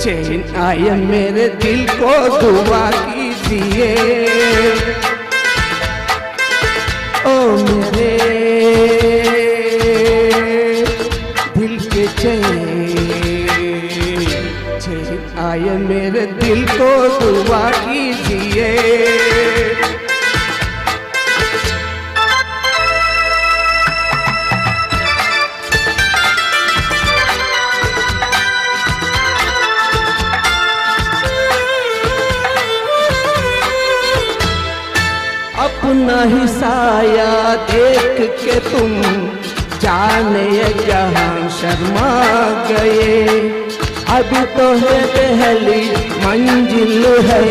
चैन आए मेरे दिल को दुआ कीजिए। ओ मेरे दिल के चैन आए मेरे दिल को दुआ कीजिए। अपना ही साया देख के तुम जाने जहां शर्मा गए। अभी तो है पहली मंजिल है,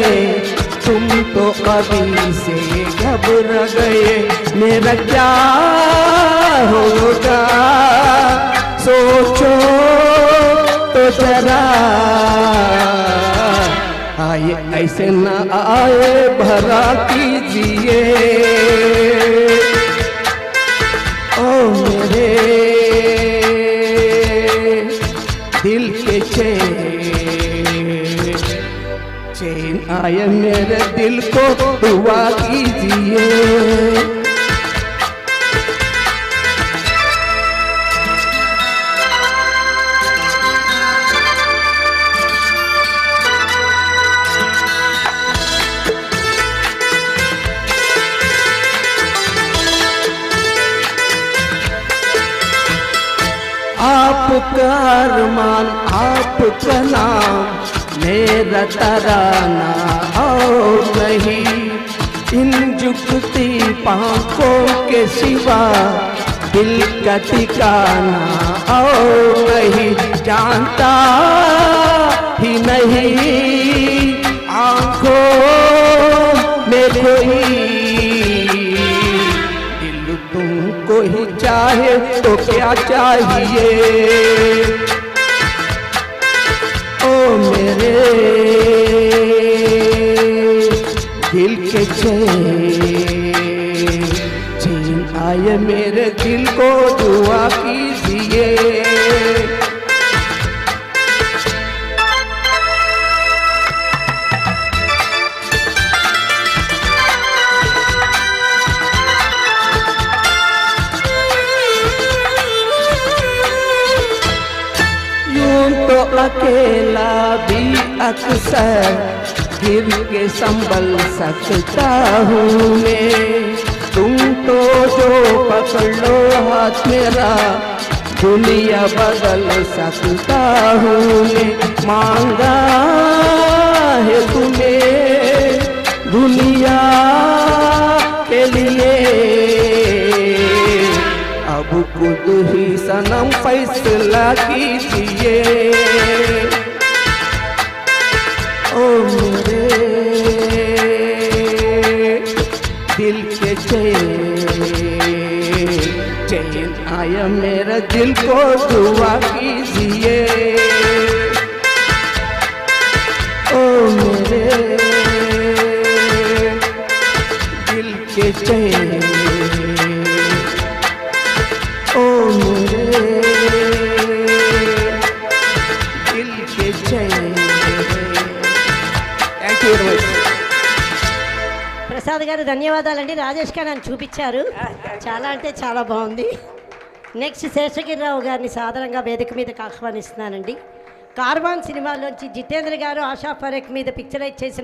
तुम तो अभी से घबरा गए। मेरा क्या होगा सोचो तो जरा, आए ऐसे न आए भरा कीजिए। ओ मेरे दिल के चैन आए मेरे दिल को दुआ कीजिए। आपका अरमान आपका नाम मेरा तराना और नहीं। इन झुकती पांखों के सिवा दिल का ठिकाना और नहीं। जानता ही नहीं आंखों में कोई, तुमको ही चाहे तो क्या चाहिए। ओ मेरे दिल के चैन आए मेरे दिल को दुआ कीजिए। तो अकेला भी अक्सर गिर के संभल सकता हूँ मैं। तुम तो जो पकड़ लो हाथ मेरा दुनिया बदल सकता हूँ मैं। मांगा है तुम्हें दुनिया के लिए, अब खुद ही सनम फैसला कीजिए। ओ मेरे दिल के चैन आया मेरे दिल को दुआ कीजिए। ओ मेरे दिल के चैन, ओ मेरे दिल के चैन। Thank you very much. Prasad గారు ధన్యవాదాలండి. రాజేష్ గారు నన్ను చూపించారు, చాలా అంటే చాలా బాగుంది. నెక్స్ట్ శేషగిరిరావు గారిని సాధారణంగా వేదిక మీదకి ఆహ్వానిస్తున్నానండి. కార్వాన్ సినిమాలోంచి జితేంద్ర గారు ఆశా పరేఖ్ మీద పిక్చరైజ్ చేసిన